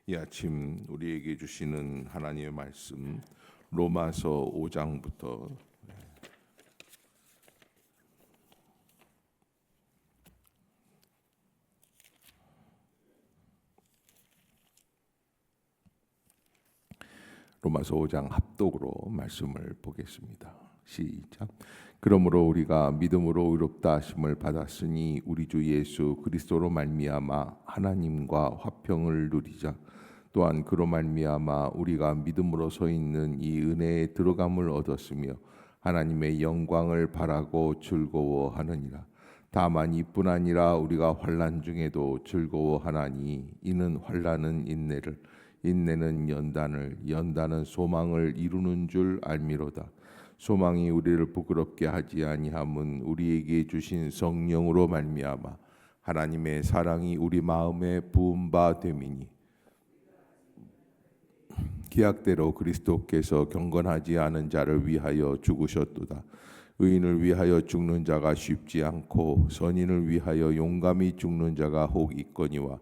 이 아침 우리에게 주시는 하나님의 말씀 로마서 5장부터 로마서 5장 합독으로 말씀을 보겠습니다. 시작. 그러므로 우리가 믿음으로 의롭다 하심을 받았으니 우리 주 예수 그리스도로 말미암아 하나님과 화평을 누리자. 또한 그로 말미암아 우리가 믿음으로 서 있는 이 은혜에 들어감을 얻었으며 하나님의 영광을 바라고 즐거워하느니라. 다만 이뿐 아니라 우리가 환난 중에도 즐거워하나니 이는 환난은 인내를, 인내는 연단을, 연단은 소망을 이루는 줄 알미로다. 소망이 우리를 부끄럽게 하지 아니함은 우리에게 주신 성령으로 말미암아 하나님의 사랑이 우리 마음에 부은 바 됨이니, 기약대로 그리스도께서 경건하지 않은 자를 위하여 죽으셨도다. 의인을 위하여 죽는 자가 쉽지 않고 선인을 위하여 용감히 죽는 자가 혹 있거니와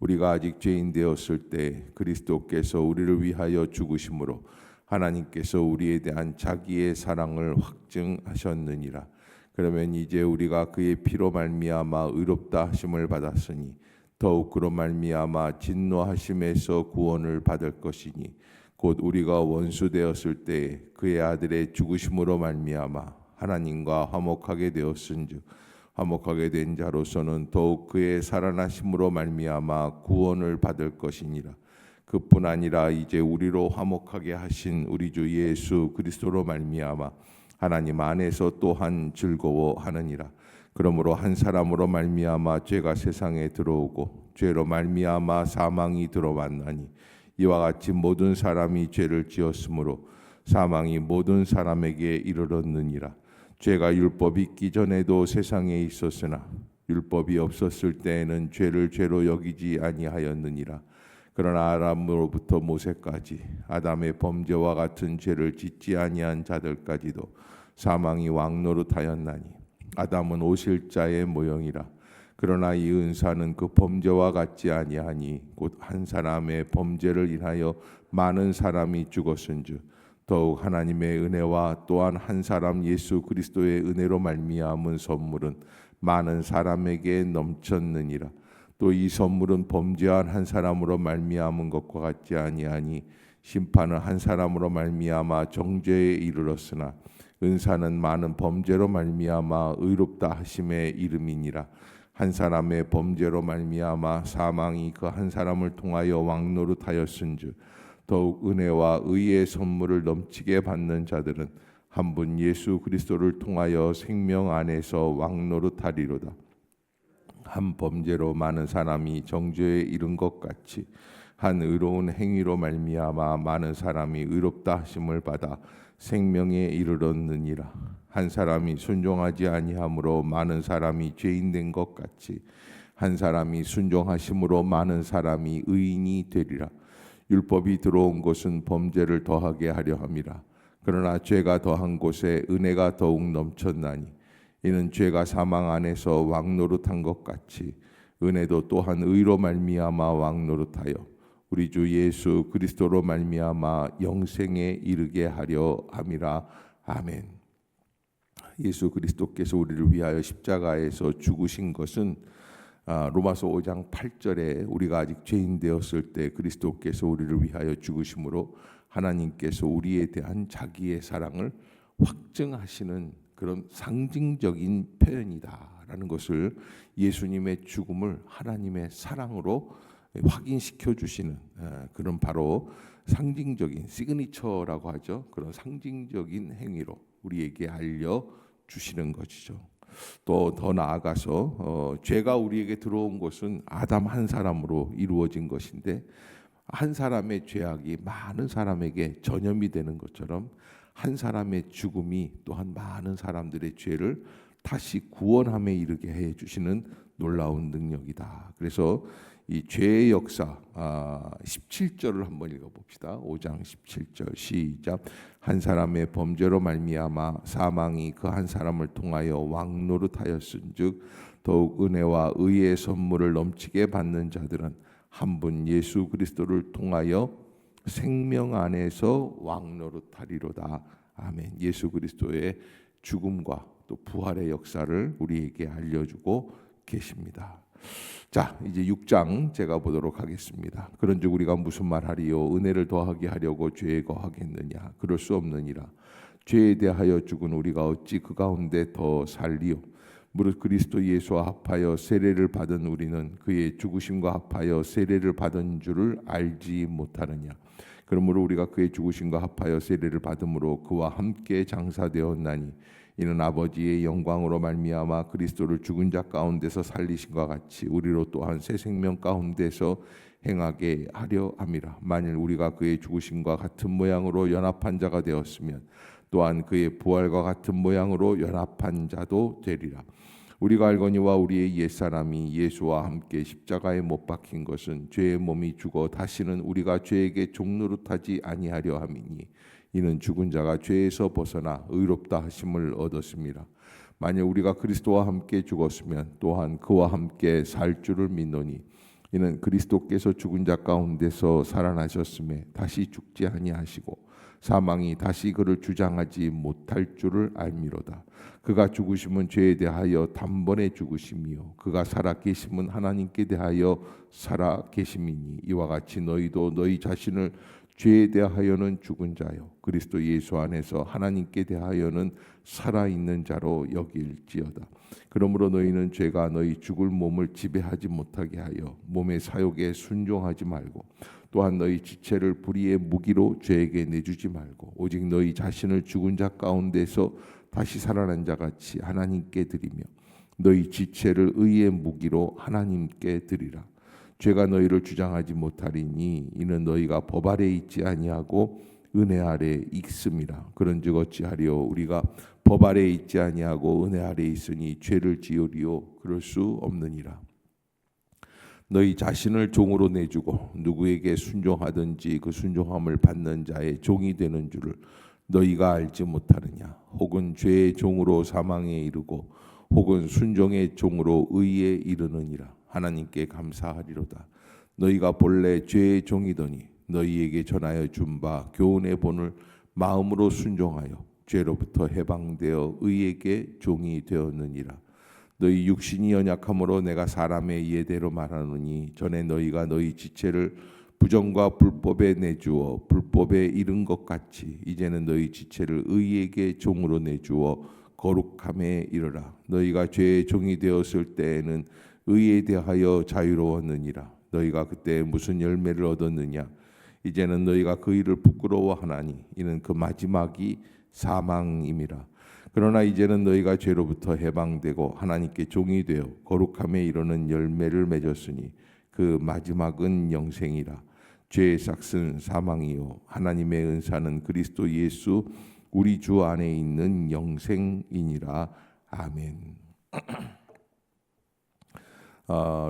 우리가 아직 죄인 되었을 때 그리스도께서 우리를 위하여 죽으심으로 하나님께서 우리에 대한 자기의 사랑을 확증하셨느니라. 그러면 이제 우리가 그의 피로 말미암아 의롭다 하심을 받았으니 더욱 그로 말미암아 진노하심에서 구원을 받을 것이니 곧 우리가 원수 되었을 때 그의 아들의 죽으심으로 말미암아 하나님과 화목하게 되었은즉 화목하게 된 자로서는 더욱 그의 살아나심으로 말미암아 구원을 받을 것이니라. 그뿐 아니라 이제 우리로 화목하게 하신 우리 주 예수 그리스도로 말미암아 하나님 안에서 또한 즐거워하느니라. 그러므로 한 사람으로 말미암아 죄가 세상에 들어오고 죄로 말미암아 사망이 들어왔나니 이와 같이 모든 사람이 죄를 지었으므로 사망이 모든 사람에게 이르렀느니라. 죄가 율법이 있기 전에도 세상에 있었으나 율법이 없었을 때에는 죄를 죄로 여기지 아니하였느니라. 그러나 아담으로부터 모세까지 아담의 범죄와 같은 죄를 짓지 아니한 자들까지도 사망이 왕노릇하였나니 아담은 오실자의 모형이라. 그러나 이 은사는 그 범죄와 같지 아니하니 곧 한 사람의 범죄를 인하여 많은 사람이 죽었은즉 더욱 하나님의 은혜와 또한 한 사람 예수 그리스도의 은혜로 말미암은 선물은 많은 사람에게 넘쳤느니라. 또 이 선물은 범죄한 한 사람으로 말미암은 것과 같지 아니하니 심판은 한 사람으로 말미암아 정죄에 이르렀으나 은사는 많은 범죄로 말미암아 의롭다 하심에 이름이니라. 한 사람의 범죄로 말미암아 사망이 그 한 사람을 통하여 왕노릇하였은즉 더욱 은혜와 의의 선물을 넘치게 받는 자들은 한 분 예수 그리스도를 통하여 생명 안에서 왕노릇하리로다. 한 범죄로 많은 사람이 정죄에 이른 것 같이 한 의로운 행위로 말미암아 많은 사람이 의롭다 하심을 받아 생명에 이르렀느니라. 한 사람이 순종하지 아니함으로 많은 사람이 죄인 된 것 같이 한 사람이 순종하심으로 많은 사람이 의인이 되리라. 율법이 들어온 것은 범죄를 더하게 하려 함이라. 그러나 죄가 더한 곳에 은혜가 더욱 넘쳤나니 이는 죄가 사망 안에서 왕노릇한 것 같이 은혜도 또한 의로 말미암아 왕노릇하여 우리 주 예수 그리스도로 말미암아 영생에 이르게 하려 함이라. 아멘. 예수 그리스도께서 우리를 위하여 십자가에서 죽으신 것은 로마서 5장 8절에 우리가 아직 죄인 되었을 때 그리스도께서 우리를 위하여 죽으심으로 하나님께서 우리에 대한 자기의 사랑을 확증하시는 그런 상징적인 표현이다라는 것을 예수님의 죽음을 하나님의 사랑으로 확인시켜 주시는 그런 바로 상징적인 시그니처라고 하죠. 그런 상징적인 행위로 우리에게 알려 주시는 것이죠. 또 더 나아가서 죄가 우리에게 들어온 것은 아담 한 사람으로 이루어진 것인데 한 사람의 죄악이 많은 사람에게 전염이 되는 것처럼 한 사람의 죽음이 또한 많은 사람들의 죄를 다시 구원함에 이르게 해 주시는 놀라운 능력이다. 그래서 이 죄의 역사 17절을 한번 읽어봅시다. 5장 17절 시작. 한 사람의 범죄로 말미암아 사망이 그 한 사람을 통하여 왕노릇하였은즉 더욱 은혜와 의의 선물을 넘치게 받는 자들은 한 분 예수 그리스도를 통하여 생명 안에서 왕노릇하리로다. 아멘. 예수 그리스도의 죽음과 또 부활의 역사를 우리에게 알려주고 계십니다. 자, 이제 6장 제가 보도록 하겠습니다. 그런즉 우리가 무슨 말하리요? 은혜를 더하게 하려고 죄에 거하겠느냐? 그럴 수 없느니라. 죄에 대하여 죽은 우리가 어찌 그 가운데 더 살리요? 무릇 그리스도 예수와 합하여 세례를 받은 우리는 그의 죽으심과 합하여 세례를 받은 줄을 알지 못하느냐? 그러므로 우리가 그의 죽으심과 합하여 세례를 받음으로 그와 함께 장사되었나니 이는 아버지의 영광으로 말미암아 그리스도를 죽은 자 가운데서 살리신과 같이 우리로 또한 새 생명 가운데서 행하게 하려 함이라. 만일 우리가 그의 죽으심과 같은 모양으로 연합한 자가 되었으면 또한 그의 부활과 같은 모양으로 연합한 자도 되리라. 우리가 알거니와 우리의 옛사람이 예수와 함께 십자가에 못 박힌 것은 죄의 몸이 죽어 다시는 우리가 죄에게 종노릇하지 아니하려 함이니 이는 죽은 자가 죄에서 벗어나 의롭다 하심을 얻었습니다. 만일 우리가 그리스도와 함께 죽었으면 또한 그와 함께 살 줄을 믿노니 이는 그리스도께서 죽은 자 가운데서 살아나셨음에 다시 죽지 아니하시고 사망이 다시 그를 주장하지 못할 줄을 알미로다. 그가 죽으심은 죄에 대하여 단번에 죽으심이요 그가 살아 계심은 하나님께 대하여 살아 계심이니 이와 같이 너희도 너희 자신을 죄에 대하여는 죽은 자요 그리스도 예수 안에서 하나님께 대하여는 살아있는 자로 여길지어다. 그러므로 너희는 죄가 너희 죽을 몸을 지배하지 못하게 하여 몸의 사욕에 순종하지 말고 또한 너희 지체를 불의의 무기로 죄에게 내주지 말고 오직 너희 자신을 죽은 자 가운데서 다시 살아난 자 같이 하나님께 드리며 너희 지체를 의의 무기로 하나님께 드리라. 죄가 너희를 주장하지 못하리니 이는 너희가 법 아래 있지 아니하고 은혜 아래 있음이라. 그런즉 어찌하리요? 우리가 법 아래 있지 아니하고 은혜 아래 있으니 죄를 지으리요? 그럴 수 없느니라. 너희 자신을 종으로 내주고 누구에게 순종하든지 그 순종함을 받는 자의 종이 되는 줄을 너희가 알지 못하느냐? 혹은 죄의 종으로 사망에 이르고 혹은 순종의 종으로 의에 이르느니라. 하나님께 감사하리로다. 너희가 본래 죄의 종이더니 너희에게 전하여 준 바 교훈의 본을 마음으로 순종하여 죄로부터 해방되어 의에게 종이 되었느니라. 너희 육신이 연약함으로 내가 사람의 예대로 말하노니 전에 너희가 너희 지체를 부정과 불법에 내주어 불법에 이른 것 같이 이제는 너희 지체를 의에게 종으로 내주어 거룩함에 이르라. 너희가 죄의 종이 되었을 때에는 의에 대하여 자유로웠느니라. 너희가 그때 무슨 열매를 얻었느냐? 이제는 너희가 그 일을 부끄러워하나니 이는 그 마지막이 사망임이라. 그러나 이제는 너희가 죄로부터 해방되고 하나님께 종이 되어 거룩함에 이르는 열매를 맺었으니 그 마지막은 영생이라. 죄의 삭은 사망이요 하나님의 은사는 그리스도 예수 우리 주 안에 있는 영생이니라. 아멘.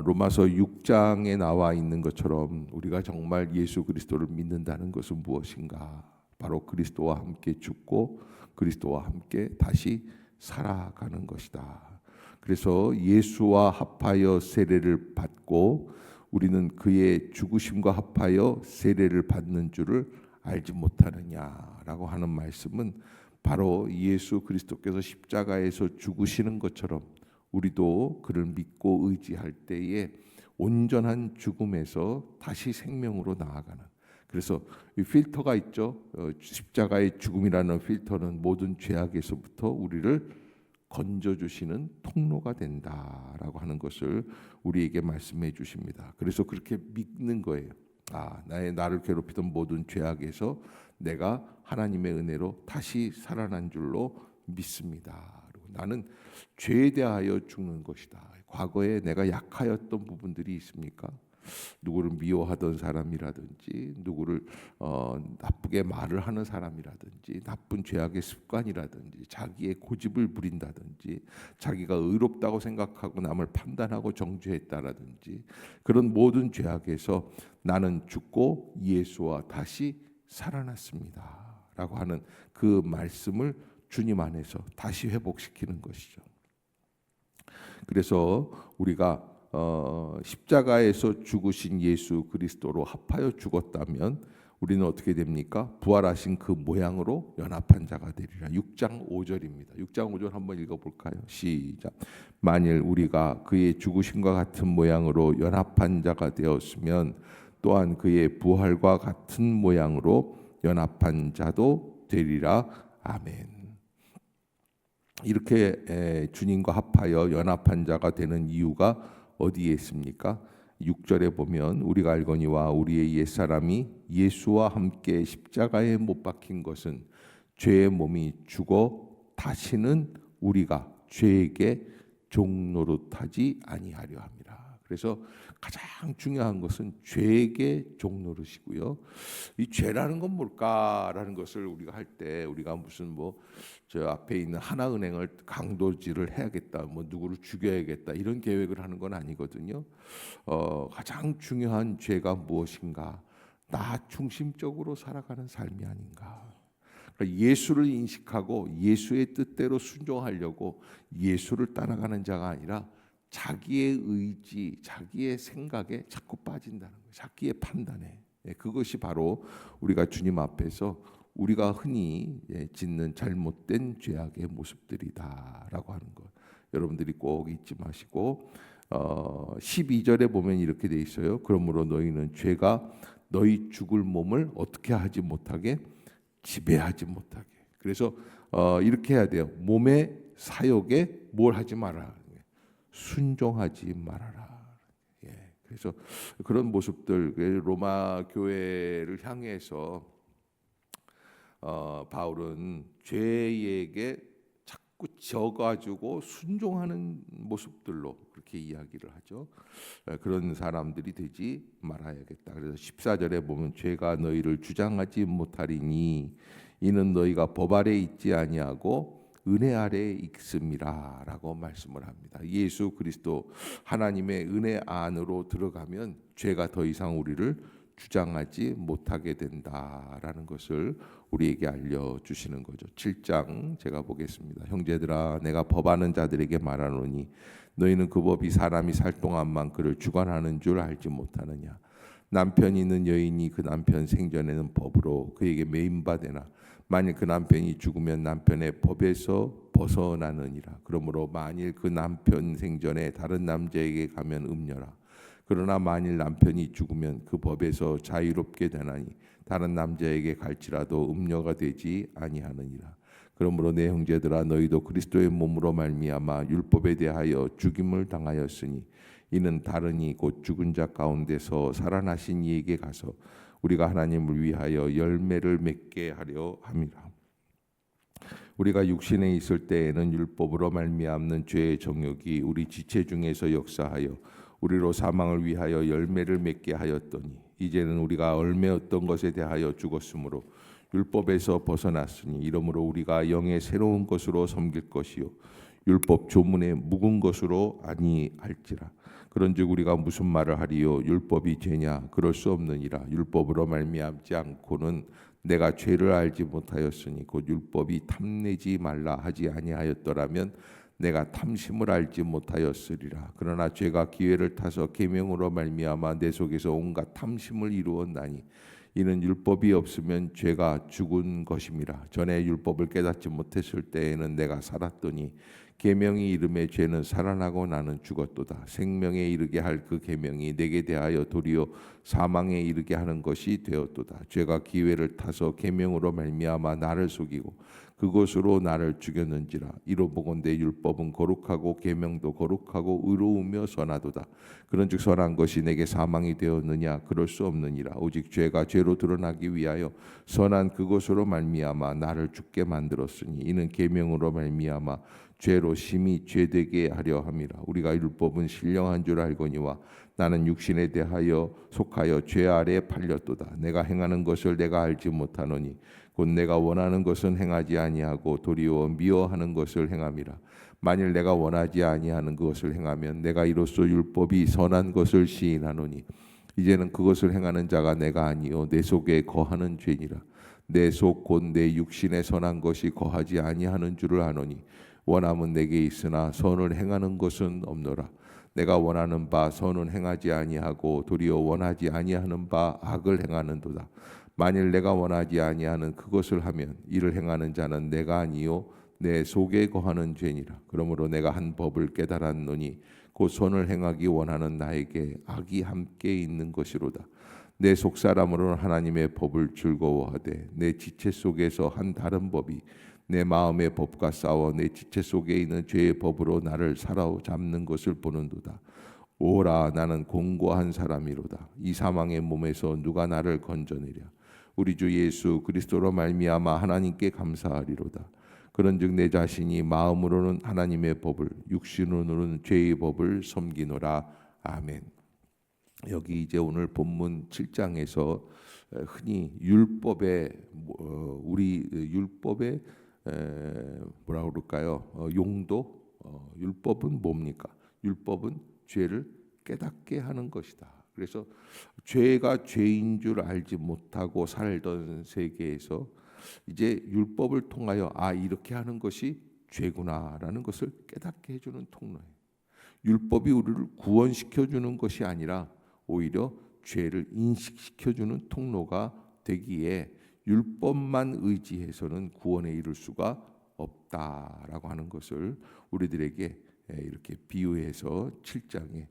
로마서 6장에 나와 있는 것처럼 우리가 정말 예수 그리스도를 믿는다는 것은 무엇인가? 바로 그리스도와 함께 죽고 그리스도와 함께 다시 살아가는 것이다. 그래서 예수와 합하여 세례를 받고 우리는 그의 죽으심과 합하여 세례를 받는 줄을 알지 못하느냐라고 하는 말씀은 바로 예수 그리스도께서 십자가에서 죽으시는 것처럼 우리도 그를 믿고 의지할 때에 온전한 죽음에서 다시 생명으로 나아가는. 그래서 이 필터가 있죠. 십자가의 죽음이라는 필터는 모든 죄악에서부터 우리를 건져주시는 통로가 된다라고 하는 것을 우리에게 말씀해 주십니다. 그래서 그렇게 믿는 거예요. 나를 괴롭히던 모든 죄악에서 내가 하나님의 은혜로 다시 살아난 줄로 믿습니다. 나는 죄에 대하여 죽는 것이다. 과거에 내가 약하였던 부분들이 있습니까? 누구를 미워하던 사람이라든지 누구를 나쁘게 말을 하는 사람이라든지 나쁜 죄악의 습관이라든지 자기의 고집을 부린다든지 자기가 의롭다고 생각하고 남을 판단하고 정죄했다라든지 그런 모든 죄악에서 나는 죽고 예수와 다시 살아났습니다 라고 하는 그 말씀을 주님 안에서 다시 회복시키는 것이죠. 그래서 우리가 십자가에서 죽으신 예수 그리스도로 합하여 죽었다면 우리는 어떻게 됩니까? 부활하신 그 모양으로 연합한 자가 되리라. 6장 5절입니다. 6장 5절 한번 읽어볼까요? 시작. 만일 우리가 그의 죽으심과 같은 모양으로 연합한 자가 되었으면 또한 그의 부활과 같은 모양으로 연합한 자도 되리라. 아멘. 이렇게 주님과 합하여 연합한 자가 되는 이유가 어디에 있습니까? 6절에 보면 우리가 알거니와 우리의 옛사람이 예수와 함께 십자가에 못 박힌 것은 죄의 몸이 죽어 다시는 우리가 죄에게 종노릇하지 아니하려 함이라. 그래서 가장 중요한 것은 죄에게 종노릇이고요. 이 죄라는 건 뭘까라는 것을 우리가 할 때 우리가 무슨 저 앞에 있는 하나은행을 강도질을 해야겠다, 누구를 죽여야겠다 이런 계획을 하는 건 아니거든요. 가장 중요한 죄가 무엇인가? 나 중심적으로 살아가는 삶이 아닌가? 그러니까 예수를 인식하고 예수의 뜻대로 순종하려고 예수를 따라가는 자가 아니라 자기의 의지, 자기의 생각에 자꾸 빠진다는 거예요. 자기의 판단에. 그것이 바로 우리가 주님 앞에서 우리가 흔히 짓는 잘못된 죄악의 모습들이다라고 하는 것. 여러분들이 꼭 잊지 마시고 12절에 보면 이렇게 돼 있어요. 그러므로 너희는 죄가 너희 죽을 몸을 어떻게 하지 못하게 지배하지 못하게. 그래서 이렇게 해야 돼요. 몸의 사욕에 뭘 하지 말아라. 순종하지 말아라. 그래서 그런 모습들, 로마 교회를 향해서 바울은 죄에게 자꾸 져가지고 순종하는 모습들로 그렇게 이야기를 하죠. 그런 사람들이 되지 말아야겠다. 그래서 14절에 보면 죄가 너희를 주장하지 못하리니 이는 너희가 법 아래 있지 아니하고 은혜 아래에 있음이라라고 말씀을 합니다. 예수 그리스도 하나님의 은혜 안으로 들어가면 죄가 더 이상 우리를 주장하지 못하게 된다라는 것을 우리에게 알려주시는 거죠. 7장 제가 보겠습니다. 형제들아 내가 법하는 자들에게 말하노니 너희는 그 법이 사람이 살 동안만 그를 주관하는 줄 알지 못하느냐. 남편이 있는 여인이 그 남편 생전에는 법으로 그에게 매임받으나 만일 그 남편이 죽으면 남편의 법에서 벗어나느니라. 그러므로 만일 그 남편 생전에 다른 남자에게 가면 음녀라. 그러나 만일 남편이 죽으면 그 법에서 자유롭게 되나니 다른 남자에게 갈지라도 음녀가 되지 아니하느니라. 그러므로 내 형제들아 너희도 그리스도의 몸으로 말미암아 율법에 대하여 죽임을 당하였으니 이는 다른이 곧 죽은 자 가운데서 살아나신 이에게 가서 우리가 하나님을 위하여 열매를 맺게 하려 함이라. 우리가 육신에 있을 때에는 율법으로 말미암는 죄의 정욕이 우리 지체 중에서 역사하여 우리로 사망을 위하여 열매를 맺게 하였더니 이제는 우리가 얽매였던 것에 대하여 죽었으므로 율법에서 벗어났으니 이러므로 우리가 영의 새로운 것으로 섬길 것이요 율법 조문의 묵은 것으로 아니할지라. 그런즉 우리가 무슨 말을 하리요? 율법이 죄냐? 그럴 수 없느니라. 율법으로 말미암지 않고는 내가 죄를 알지 못하였으니 곧 율법이 탐내지 말라 하지 아니하였더라면 내가 탐심을 알지 못하였으리라. 그러나 죄가 기회를 타서 계명으로 말미암아 내 속에서 온갖 탐심을 이루었나니 이는 율법이 없으면 죄가 죽은 것임이라. 전에 율법을 깨닫지 못했을 때에는 내가 살았더니 계명이 이름에 죄는 살아나고 나는 죽었도다. 생명에 이르게 할 그 계명이 내게 대하여 도리어 사망에 이르게 하는 것이 되었도다. 죄가 기회를 타서 계명으로 말미암아 나를 속이고 그것으로 나를 죽였는지라. 이로 보건대 율법은 거룩하고 계명도 거룩하고 의로우며 선하도다. 그런즉 선한 것이 내게 사망이 되었느냐? 그럴 수 없느니라. 오직 죄가 죄로 드러나기 위하여 선한 그것으로 말미암아 나를 죽게 만들었으니 이는 계명으로 말미암아 죄로 심히 죄되게 하려 함이라. 우리가 율법은 신령한 줄 알거니와 나는 육신에 대하여 속하여 죄 아래에 팔렸도다. 내가 행하는 것을 내가 알지 못하노니 곧 내가 원하는 것은 행하지 아니하고 도리어 미워하는 것을 행함이라. 만일 내가 원하지 아니하는 것을 행하면 내가 이로써 율법이 선한 것을 시인하노니 이제는 그것을 행하는 자가 내가 아니요 내 속에 거하는 죄니라. 내 속 곧 내 육신에 선한 것이 거하지 아니하는 줄을 아노니 원함은 내게 있으나 선을 행하는 것은 없노라. 내가 원하는 바 선은 행하지 아니하고 도리어 원하지 아니하는 바 악을 행하는도다. 만일 내가 원하지 아니하는 그것을 하면 이를 행하는 자는 내가 아니요 내 속에 거하는 죄니라. 그러므로 내가 한 법을 깨달았노니 곧 선을 행하기 원하는 나에게 악이 함께 있는 것이로다. 내 속사람으로는 하나님의 법을 즐거워하되 내 지체 속에서 한 다른 법이 내 마음의 법과 싸워 내 지체 속에 있는 죄의 법으로 나를 사로잡는 것을 보는도다. 오라, 나는 공고한 사람이로다. 이 사망의 몸에서 누가 나를 건져내랴. 우리 주 예수 그리스도로 말미암아 하나님께 감사하리로다. 그런즉 내 자신이 마음으로는 하나님의 법을, 육신으로는 죄의 법을 섬기노라. 아멘. 여기 이제 오늘 본문 7장에서 흔히 율법의 우리 율법의 뭐라 그럴까요? 용도. 율법은 뭡니까? 율법은 죄를 깨닫게 하는 것이다. 그래서 죄가 죄인 줄 알지 못하고 살던 세계에서 이제 율법을 통하여 이렇게 하는 것이 죄구나라는 것을 깨닫게 해주는 통로예요. 율법이 우리를 구원시켜 주는 것이 아니라 오히려 죄를 인식시켜 주는 통로가 되기에 율법만 의지해서는 구원에 이를 수가 없다라고 하는 것을 우리들에게 이렇게 비유해서 7장에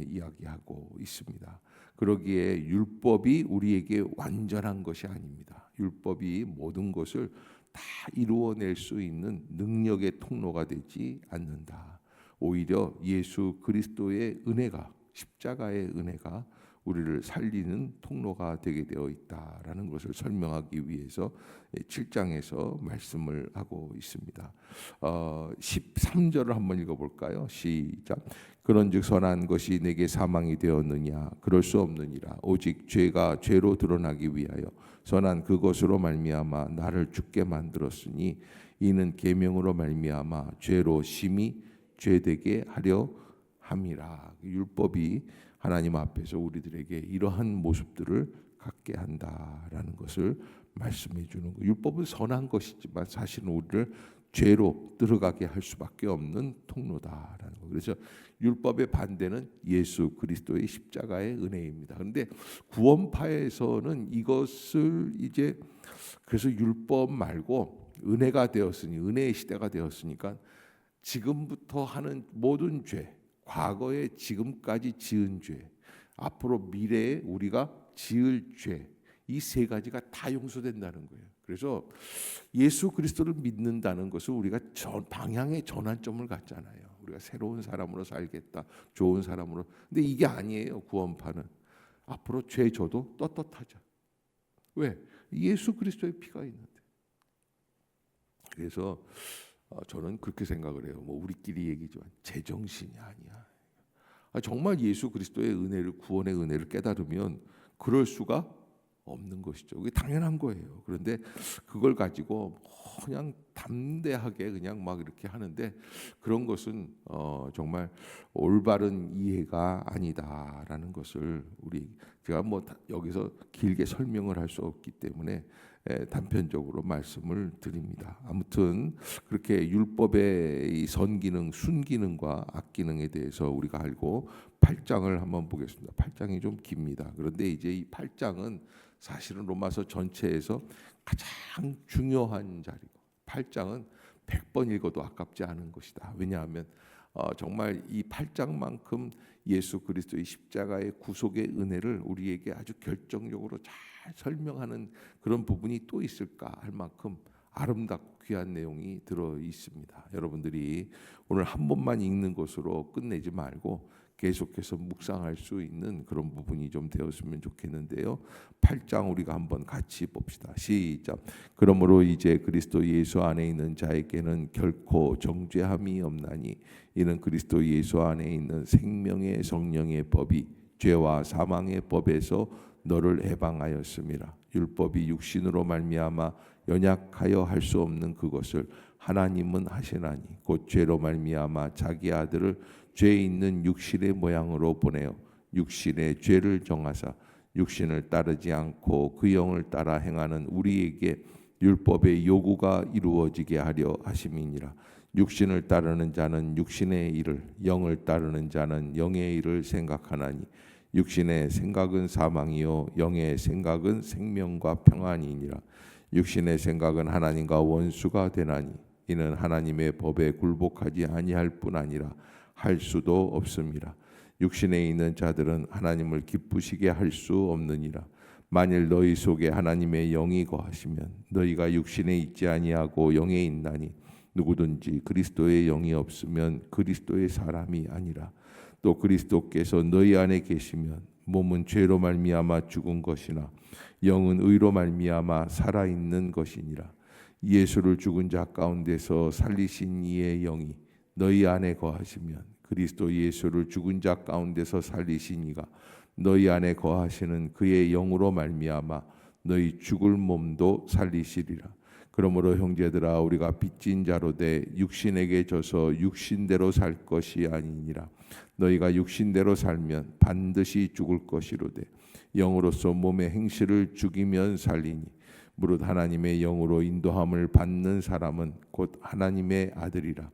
이야기하고 있습니다. 그러기에 율법이 우리에게 완전한 것이 아닙니다. 율법이 모든 것을 다 이루어낼 수 있는 능력의 통로가 되지 않는다. 오히려 예수 그리스도의 은혜가, 십자가의 은혜가 우리를 살리는 통로가 되게 되어 있다라는 것을 설명하기 위해서 7장에서 말씀을 하고 있습니다. 13절을 한번 읽어볼까요? 시작. 그런즉 선한 것이 내게 사망이 되었느냐? 그럴 수 없느니라. 오직 죄가 죄로 드러나기 위하여 선한 그것으로 말미암아 나를 죽게 만들었으니 이는 계명으로 말미암아 죄로 심히 죄되게 하려 함이라. 율법이 하나님 앞에서 우리들에게 이러한 모습들을 갖게 한다라는 것을 말씀해 주는 거. 율법은 선한 것이지만 사실은 우리를 죄로 들어가게 할 수밖에 없는 통로다라는 거. 그래서 율법의 반대는 예수 그리스도의 십자가의 은혜입니다. 그런데 구원파에서는 이것을 이제 그래서 율법 말고 은혜가 되었으니, 은혜의 시대가 되었으니까 지금부터 하는 모든 죄, 과거에 지금까지 지은 죄, 앞으로 미래에 우리가 지을 죄, 이 세 가지가 다 용서된다는 거예요. 그래서 예수 그리스도를 믿는다는 것은 우리가 방향의 전환점을 갖잖아요. 우리가 새로운 사람으로 살겠다, 좋은 사람으로. 근데 이게 아니에요. 구원파는 앞으로 죄 져도 떳떳하자. 왜? 예수 그리스도의 피가 있는데. 그래서 저는 그렇게 생각을 해요. 뭐 우리끼리 얘기지만 제정신이 아니야. 정말 예수 그리스도의 은혜를, 구원의 은혜를 깨달으면 그럴 수가 없는 것이죠. 그게 당연한 거예요. 그런데 그걸 가지고 그냥 담대하게 그냥 막 이렇게 하는데 그런 것은 정말 올바른 이해가 아니다라는 것을 제가 뭐 여기서 길게 설명을 할 수 없기 때문에 단편적으로 말씀을 드립니다. 아무튼 그렇게 율법의 이 선기능, 순기능과 악기능에 대해서 우리가 알고 8장을 한번 보겠습니다. 8장이 좀 깁니다. 그런데 이제 이 8장은 사실은 로마서 전체에서 가장 중요한 자리고 8장은 100번 읽어도 아깝지 않은 것이다. 왜냐하면 정말 이 8장만큼 예수 그리스도의 십자가의 구속의 은혜를 우리에게 아주 결정적으로 잘 설명하는 그런 부분이 또 있을까 할 만큼 아름답고 귀한 내용이 들어 있습니다. 여러분들이 오늘 한 번만 읽는 것으로 끝내지 말고 계속해서 묵상할 수 있는 그런 부분이 좀 되었으면 좋겠는데요. 8장 우리가 한번 같이 봅시다. 시작. 그러므로 이제 그리스도 예수 안에 있는 자에게는 결코 정죄함이 없나니 이는 그리스도 예수 안에 있는 생명의 성령의 법이 죄와 사망의 법에서 너를 해방하였음이라. 율법이 육신으로 말미암아 연약하여 할 수 없는 그것을 하나님은 하시나니 곧 죄로 말미암아 자기 아들을 죄 있는 육신의 모양으로 보내어 육신의 죄를 정하사 육신을 따르지 않고 그 영을 따라 행하는 우리에게 율법의 요구가 이루어지게 하려 하심이니라. 육신을 따르는 자는 육신의 일을, 영을 따르는 자는 영의 일을 생각하나니 육신의 생각은 사망이요 영의 생각은 생명과 평안이니라. 육신의 생각은 하나님과 원수가 되나니 이는 하나님의 법에 굴복하지 아니할 뿐 아니라 할 수도 없습니다. 육신에 있는 자들은 하나님을 기쁘시게 할 수 없느니라. 만일 너희 속에 하나님의 영이 거하시면 너희가 육신에 있지 아니하고 영에 있나니 누구든지 그리스도의 영이 없으면 그리스도의 사람이 아니라. 또 그리스도께서 너희 안에 계시면 몸은 죄로 말미암아 죽은 것이나 영은 의로 말미암아 살아 있는 것이니라. 예수를 죽은 자 가운데서 살리신 이의 영이 너희 안에 거하시면 그리스도 예수를 죽은 자 가운데서 살리신 이가 너희 안에 거하시는 그의 영으로 말미암아 너희 죽을 몸도 살리시리라. 그러므로 형제들아 우리가 빚진 자로 돼 육신에게 져서 육신대로 살 것이 아니니라. 너희가 육신대로 살면 반드시 죽을 것이로되 영으로서 몸의 행실을 죽이면 살리니 무릇 하나님의 영으로 인도함을 받는 사람은 곧 하나님의 아들이라.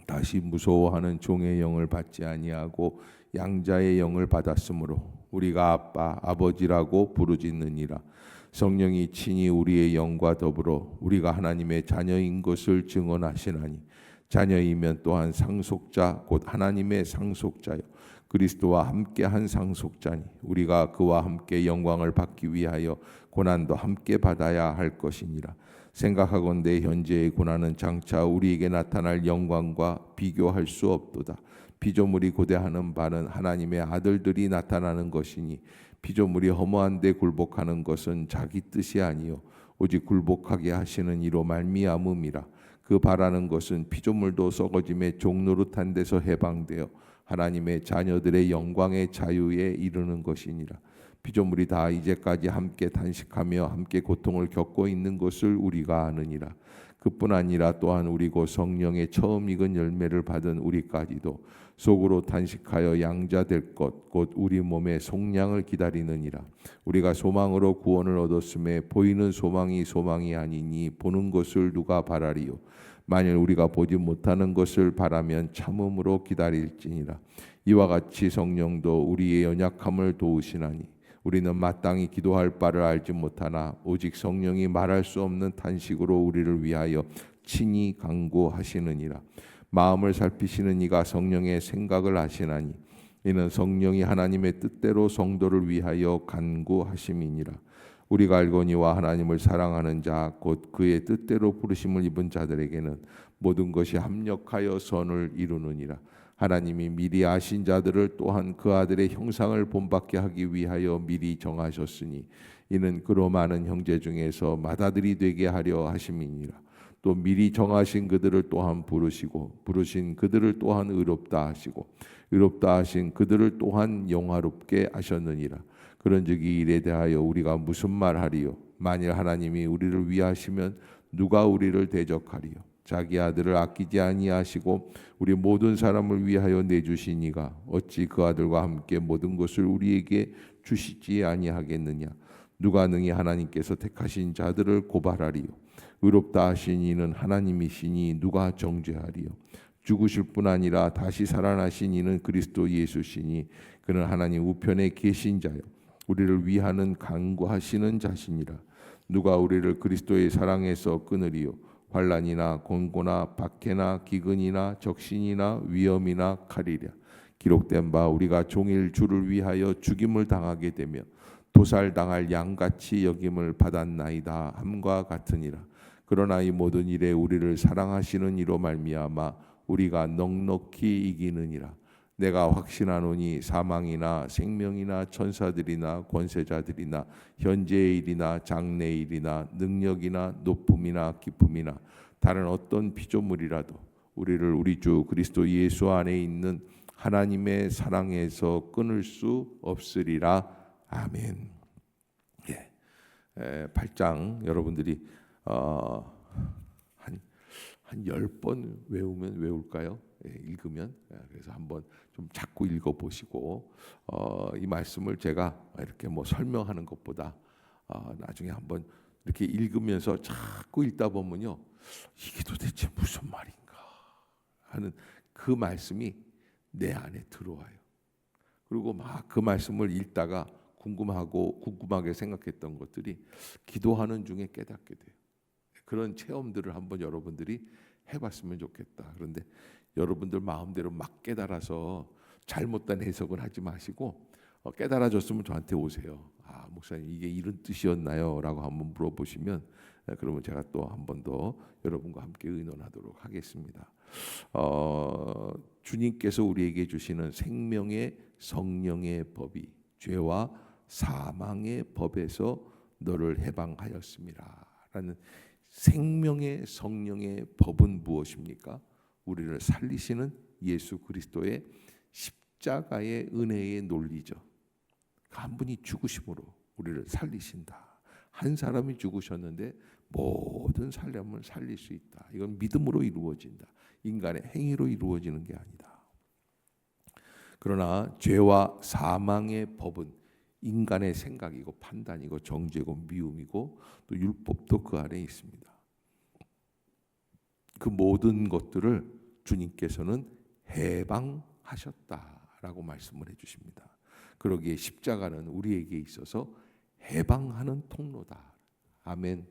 다시 무서워하는 종의 영을 받지 아니하고 양자의 영을 받았으므로 우리가 아빠 아버지라고 부르짖느니라. 성령이 친히 우리의 영과 더불어 우리가 하나님의 자녀인 것을 증언하시나니 자녀이면 또한 상속자 곧 하나님의 상속자요 그리스도와 함께 한 상속자니 우리가 그와 함께 영광을 받기 위하여 고난도 함께 받아야 할 것이니라. 생각하건대 현재의 고난은 장차 우리에게 나타날 영광과 비교할 수 없도다. 피조물이 고대하는 바는 하나님의 아들들이 나타나는 것이니 피조물이 허무한 데 굴복하는 것은 자기 뜻이 아니요 오직 굴복하게 하시는 이로 말미암음이라. 그 바라는 것은 피조물도 썩어짐의 종노릇한 데서 해방되어 하나님의 자녀들의 영광의 자유에 이르는 것이니라. 피조물이 다 이제까지 함께 단식하며 함께 고통을 겪고 있는 것을 우리가 아느니라. 그뿐 아니라 또한 우리 곧 성령의 처음 익은 열매를 받은 우리까지도 속으로 단식하여 양자될 것 곧 우리 몸의 속량을 기다리느니라. 우리가 소망으로 구원을 얻었음에 보이는 소망이 아니니 보는 것을 누가 바라리요. 만일 우리가 보지 못하는 것을 바라면 참음으로 기다릴지니라. 이와 같이 성령도 우리의 연약함을 도우시나니 우리는 마땅히 기도할 바를 알지 못하나 오직 성령이 말할 수 없는 탄식으로 우리를 위하여 친히 간구하시느니라. 마음을 살피시는 이가 성령의 생각을 아시나니 이는 성령이 하나님의 뜻대로 성도를 위하여 간구하심이니라. 우리가 알거니와 하나님을 사랑하는 자 곧 그의 뜻대로 부르심을 입은 자들에게는 모든 것이 합력하여 선을 이루느니라. 하나님이 미리 아신 자들을 또한 그 아들의 형상을 본받게 하기 위하여 미리 정하셨으니 이는 그로 많은 형제 중에서 맏아들이 되게 하려 하심이니라. 또 미리 정하신 그들을 또한 부르시고 부르신 그들을 또한 의롭다 하시고 의롭다 하신 그들을 또한 영화롭게 하셨느니라. 그런즉 이 일에 대하여 우리가 무슨 말하리요? 만일 하나님이 우리를 위하시면 누가 우리를 대적하리요? 자기 아들을 아끼지 아니하시고 우리 모든 사람을 위하여 내주신 이가 어찌 그 아들과 함께 모든 것을 우리에게 주시지 아니하겠느냐? 누가 능히 하나님께서 택하신 자들을 고발하리요? 의롭다 하신 이는 하나님이시니 누가 정죄하리요? 죽으실 뿐 아니라 다시 살아나신 이는 그리스도 예수시니 그는 하나님 우편에 계신 자요 우리를 위하는 간구하시는 자시니라. 누가 우리를 그리스도의 사랑에서 끊으리요? 환난이나 곤고나 박해나 기근이나 적신이나 위험이나 칼이랴. 기록된 바 우리가 종일 주를 위하여 죽임을 당하게 되며 도살당할 양같이 여김을 받았나이다 함과 같으니라. 그러나 이 모든 일에 우리를 사랑하시는 이로 말미암아 우리가 넉넉히 이기느니라. 내가 확신하노니 사망이나 생명이나 천사들이나 권세자들이나 현재의 일이나 장래의 일이나 능력이나 높음이나 기쁨이나 다른 어떤 피조물이라도 우리를 우리 주 그리스도 예수 안에 있는 하나님의 사랑에서 끊을 수 없으리라. 아멘. 8장 여러분들이 한 10번 외우면 외울까요? 읽으면. 그래서 한번 좀 자꾸 읽어보시고 이 말씀을 제가 이렇게 뭐 설명하는 것보다 나중에 한번 이렇게 읽으면서 자꾸 읽다 보면요, 이게 도대체 무슨 말인가? 하는 그 말씀이 내 안에 들어와요. 그리고 막 그 말씀을 읽다가 궁금하게 생각했던 것들이 기도하는 중에 깨닫게 돼요. 그런 체험들을 한번 여러분들이 해봤으면 좋겠다. 그런데 여러분들 마음대로 막 깨달아서 잘못된 해석을 하지 마시고 깨달아졌으면 저한테 오세요. 아, 목사님 이게 이런 뜻이었나요? 라고 한번 물어보시면 그러면 제가 또 한 번 더 여러분과 함께 의논하도록 하겠습니다. 주님께서 우리에게 주시는 생명의 성령의 법이 죄와 사망의 법에서 너를 해방하였습니다. 라는 생명의 성령의 법은 무엇입니까? 우리를 살리시는 예수 그리스도의 십자가의 은혜의 논리죠. 한 분이 죽으심으로 우리를 살리신다. 한 사람이 죽으셨는데 모든 사람을 살릴 수 있다. 이건 믿음으로 이루어진다. 인간의 행위로 이루어지는 게 아니다. 그러나 죄와 사망의 법은 인간의 생각이고 판단이고 정죄고 미움이고 또 율법도 그 안에 있습니다. 그 모든 것들을 주님께서는 해방하셨다라고 말씀을 해주십니다. 그러기에 십자가는 우리에게 있어서 해방하는 통로다. 아멘.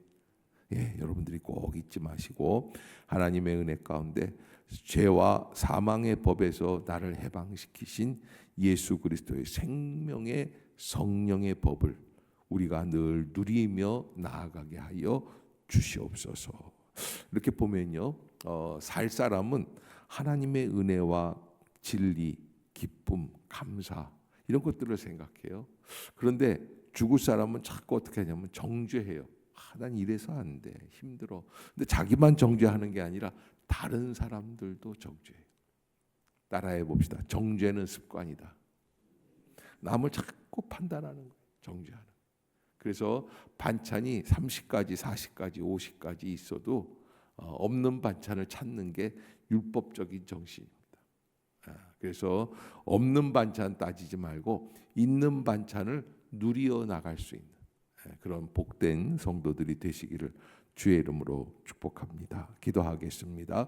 예, 여러분들이 꼭 잊지 마시고 하나님의 은혜 가운데 죄와 사망의 법에서 나를 해방시키신 예수 그리스도의 생명의 성령의 법을 우리가 늘 누리며 나아가게 하여 주시옵소서. 이렇게 보면요, 살 사람은 하나님의 은혜와 진리, 기쁨, 감사 이런 것들을 생각해요. 그런데 죽을 사람은 자꾸 어떻게 하냐면 정죄해요. 난 이래서 안 돼, 힘들어. 근데 자기만 정죄하는 게 아니라 다른 사람들도 정죄해요. 따라해 봅시다. 정죄는 습관이다. 남을 자꾸 판단하는 거예요. 정죄하는. 그래서 반찬이 30가지, 40가지, 50가지 있어도 없는 반찬을 찾는 게 율법적인 정신입니다. 그래서 없는 반찬 따지지 말고 있는 반찬을 누리어 나갈 수 있는 그런 복된 성도들이 되시기를 주의 이름으로 축복합니다. 기도하겠습니다.